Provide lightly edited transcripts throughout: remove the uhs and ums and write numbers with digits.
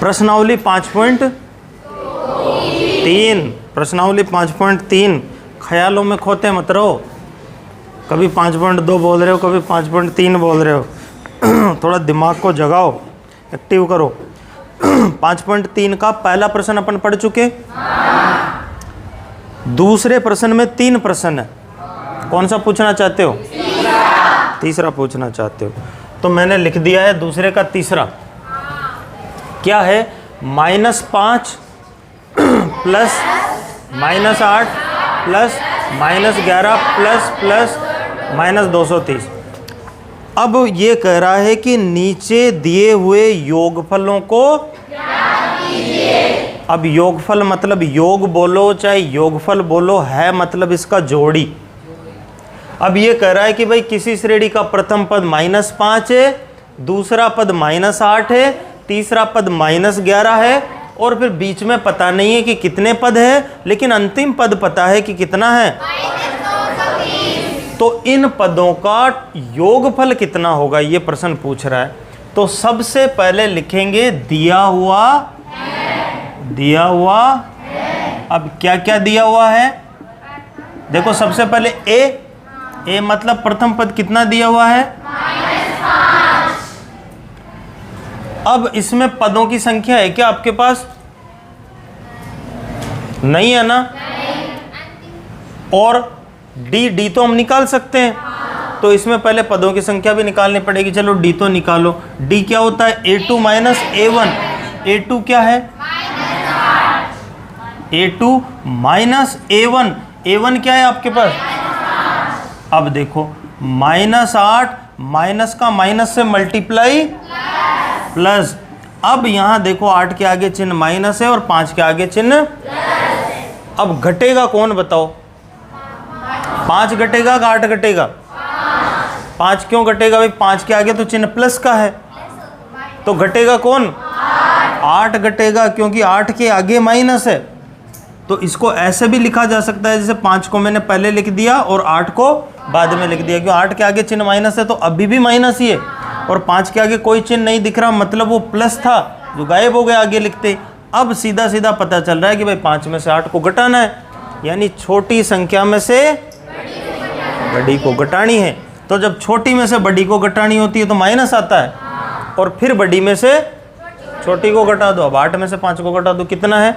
प्रश्नावली 5.3, प्रश्नावली 5.3। ख्यालों में खोते मत रहो, कभी 5.2 बोल रहे हो, कभी 5.3 बोल रहे हो। थोड़ा दिमाग को जगाओ, एक्टिव करो। 5.3 का पहला प्रश्न अपन पढ़ चुके। दूसरे प्रश्न में 3 प्रश्न है, कौन सा पूछना चाहते हो? तीसरा पूछना चाहते हो तो मैंने लिख दिया है दूसरे का तीसरा। क्या है? -5 प्लस -8 प्लस -11 प्लस -230। अब ये कह रहा है कि नीचे दिए हुए योगफलों को, अब योगफल मतलब योग बोलो चाहे योगफल बोलो, है मतलब इसका जोड़ी। अब ये कह रहा है कि भाई किसी श्रेणी का प्रथम पद -5 है, दूसरा पद -8 है, तीसरा पद -11 है, और फिर बीच में पता नहीं है कि कितने पद है, लेकिन अंतिम पद पता है कि कितना है। तो इन पदों का योगफल कितना होगा, ये प्रश्न पूछ रहा है। तो सबसे पहले लिखेंगे दिया हुआ, दिया हुआ। अब क्या क्या दिया हुआ है? देखो सबसे पहले ए मतलब प्रथम पद कितना दिया हुआ है? -5। अब इसमें पदों की संख्या है क्या आपके पास? नहीं है ना? और डी तो हम निकाल सकते हैं, तो इसमें पहले पदों की संख्या भी निकालनी पड़ेगी। चलो डी तो निकालो। डी क्या होता है? A2 - A1। A2 क्या है? A2 - A1। A1 क्या है आपके पास? अब देखो -8 माइनस का माइनस से मल्टीप्लाई प्लस। अब यहां देखो 8 के आगे चिन्ह माइनस है और 5 के आगे चिन्ह प्लस। अब घटेगा कौन बताओ? 5 घटेगा का 8 घटेगा? 5 क्यों घटेगा भाई? 5 के आगे तो चिन्ह प्लस का है, तो घटेगा कौन? 8 घटेगा, क्योंकि 8 के आगे माइनस है। तो इसको ऐसे भी लिखा जा सकता है, जैसे 5 को मैंने पहले लिख दिया और 8 को बाद में लिख दिया, क्योंकि 8 के आगे चिन्ह माइनस है तो अभी भी माइनस ही है, और 5 के आगे कोई चिन्ह नहीं दिख रहा, मतलब वो प्लस था जो गायब हो गया आगे लिखते। अब सीधा सीधा पता चल रहा है कि भाई 5 में से 8 को घटाना है, यानी छोटी संख्या में से बड़ी को घटानी है। तो जब छोटी में से बड़ी को घटानी होती है तो माइनस आता है, और फिर बड़ी में से छोटी को घटा दो। अब 8 में से 5 को घटा दो, कितना है?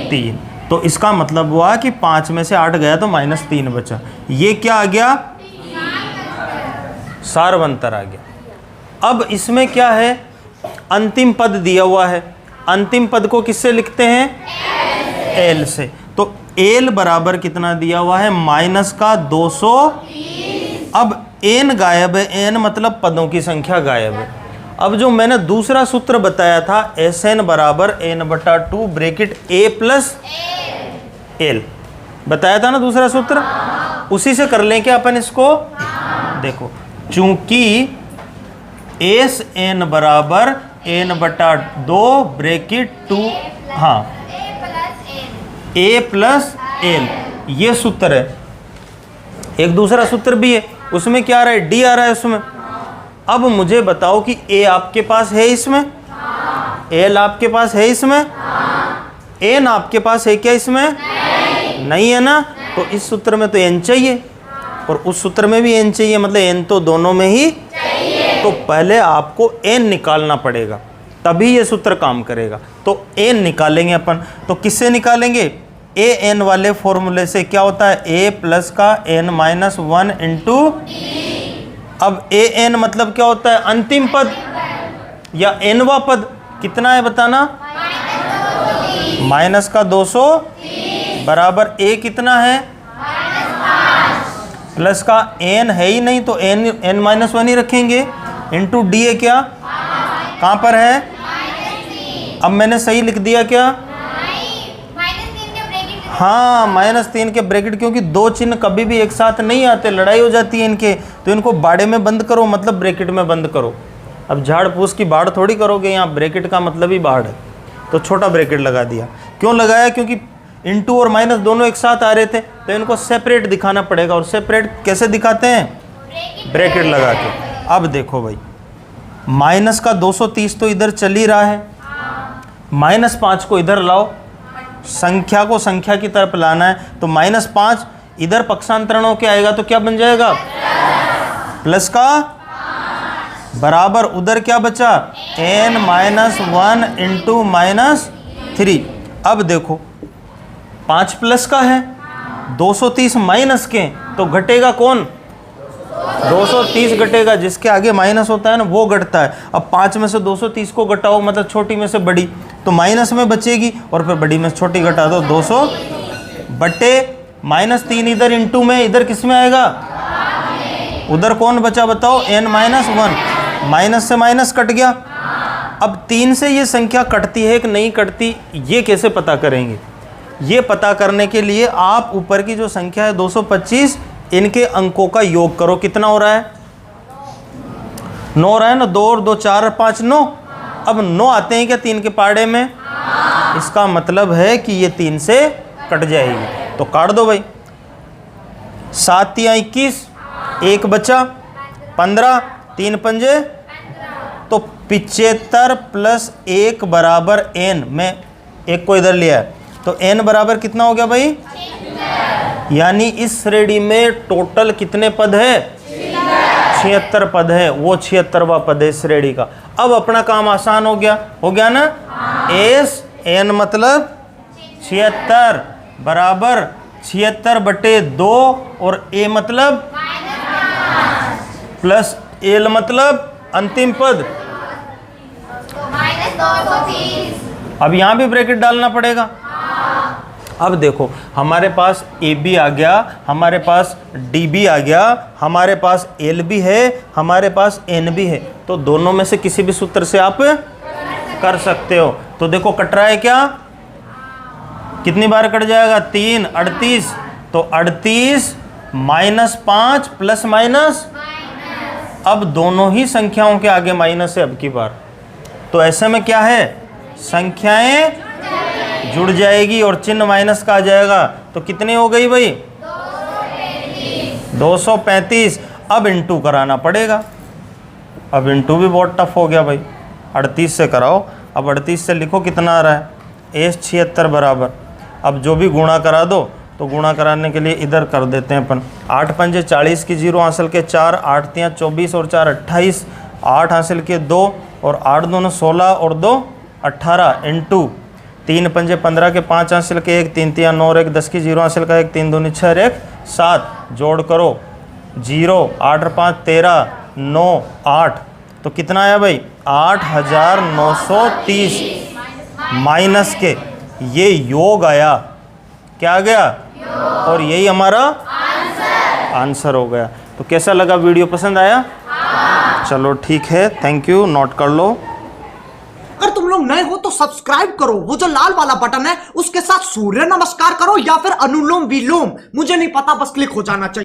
3। तो इसका मतलब हुआ कि 5 में से 8 गया तो -3 बचा। ये क्या आ गया? सारवंतर आ गया। अब इसमें क्या है? अंतिम पद दिया हुआ है। अंतिम पद को किससे लिखते हैं? एल से। तो एल बराबर कितना दिया हुआ है? -230। अब एन गायब है, एन मतलब पदों की संख्या गायब है। अब जो मैंने दूसरा सूत्र बताया था Sn बराबर n/2 bracket a plus L, बताया था ना दूसरा सूत्र, उसी से कर लें क्या अपन इसको? देखो चूंकि Sn बराबर n/2 ब्रैकेट 2, हाँ, a प्लस एल, ये सूत्र है। एक दूसरा सूत्र भी है, उसमें क्या आ रहा है? डी आ रहा है उसमें। अब मुझे बताओ कि ए आपके पास है इसमें? एल आपके पास है इसमें? एन आपके पास है क्या इसमें? नहीं है ना? तो इस सूत्र में तो एन चाहिए और उस सूत्र में भी एन चाहिए, मतलब एन तो दोनों में ही चाहिए। तो पहले आपको एन निकालना पड़ेगा, तभी ये सूत्र काम करेगा। तो एन निकालेंगे अपन, तो किससे निकालेंगे? ए एन वाले फॉर्मूले से। क्या होता है? ए प्लस का n-1 इंटू, अब ए एन मतलब क्या होता है? अंतिम पद या एनवा पद। कितना है बताना? -230 बराबर ए कितना है? प्लस का एन है ही नहीं तो n-1 ही रखेंगे, इंटू डी है क्या? कहाँ पर है? अब मैंने सही लिख दिया क्या? हाँ, -3 के ब्रैकेट, क्योंकि दो चिन्ह कभी भी एक साथ नहीं आते, लड़ाई हो जाती है इनके, तो इनको बाड़े में बंद करो, मतलब ब्रैकेट में बंद करो। अब झाड़ फूस की बाढ़ थोड़ी करोगे, यहाँ ब्रैकेट का मतलब ही बाढ़ है, तो छोटा ब्रैकेट लगा दिया। क्यों लगाया? क्योंकि इंटू और माइनस दोनों एक साथ आ रहे थे, तो इनको सेपरेट दिखाना पड़ेगा। और सेपरेट कैसे दिखाते हैं? ब्रैकेट लगा के। अब देखो भाई, -230 तो इधर चल ही रहा है, -5 को इधर लाओ, संख्या को संख्या की तरफ लाना है, तो -5 इधर पक्षांतरण होके आएगा तो क्या बन जाएगा, प्लस का बराबर उधर क्या बचा, n-1 इंटू -3। अब देखो 5 प्लस का है, 230 माइनस के, तो घटेगा कौन, 230 घटेगा, जिसके आगे माइनस होता है ना वो घटता है। अब 5 में से 230 को घटाओ, मतलब छोटी में से बड़ी, तो माइनस में बचेगी, और फिर बड़ी में से छोटी घटा दो, 200 बटे -3 इधर इंटू में, इधर किस में आएगा, उधर कौन बचा बताओ, n-1, माइनस से माइनस कट गया। अब 3 से ये संख्या कटती है कि नहीं कटती, ये कैसे पता करेंगे, ये पता करने के लिए आप ऊपर की जो संख्या है 225, इनके अंकों का योग करो, कितना हो रहा है, 9 हो रहा है ना, 2 और 2 4 और 5 9। अब 9 आते हैं क्या 3 के पाड़े में, इसका मतलब है कि ये 3 से कट जाएगी, तो काट दो भाई। 7 या 21, 1 बचा, 15, 3 पंजे, तो 75 प्लस 1 बराबर n, में 1 को इधर लिया है, तो n बराबर कितना हो गया भाई, यानी इस श्रेणी में टोटल कितने पद है, 76 पद है, वो 76वां पद है इस श्रेणी का। अब अपना काम आसान हो गया ना, एस n मतलब 76 बराबर 76 बटे 2, और a मतलब प्लस l मतलब अंतिम पद, अब यहां भी ब्रैकेट डालना पड़ेगा। अब देखो हमारे पास ए बी आ गया, हमारे पास डी बी आ गया, हमारे पास एल भी है, हमारे पास एन भी है, तो दोनों में से किसी भी सूत्र से आप कर सकते हो। तो देखो कट रहा है क्या, कितनी बार कट जाएगा, 3, 38, तो 38 -5 प्लस माइनस, अब दोनों ही संख्याओं के आगे माइनस है अब की बार, तो ऐसे में क्या है, संख्याएं जुड़ जाएगी और चिन्ह माइनस का आ जाएगा, तो कितनी हो गई भाई, 235। अब इंटू कराना पड़ेगा, अब इंटू भी बहुत टफ हो गया भाई, 38 से कराओ, अब 38 से लिखो कितना आ रहा है, एस 76 बराबर, अब जो भी गुणा करा दो, तो गुणा कराने के लिए इधर कर देते हैं अपन, 8 पंजे 40 की 0 हासिल के 4, 8 तियाँ 24 और 4 28, 8 हासिल के 2 और 8 दोनों 16 और 2 18 इंटू 3 पंजे 15 के 5 हासिल के 1, 3 तियाँ 9 और 1 10 की 0 हासिल का 1, 3 दूनी 6 और 1 7, जोड़ करो 0, 8 और 5 13, 9 8, तो कितना आया भाई, 8930 माइनस के, ये योग आया, क्या आ गया, और यही हमारा आंसर हो गया। तो कैसा लगा वीडियो, पसंद आया, चलो ठीक है, थैंक यू, नोट कर लो। अगर तुम लोग नए हो तो सब्सक्राइब करो, वो जो लाल वाला बटन है उसके साथ सूर्य नमस्कार करो या फिर अनुलोम विलोम, मुझे नहीं पता, बस क्लिक हो जाना चाहिए।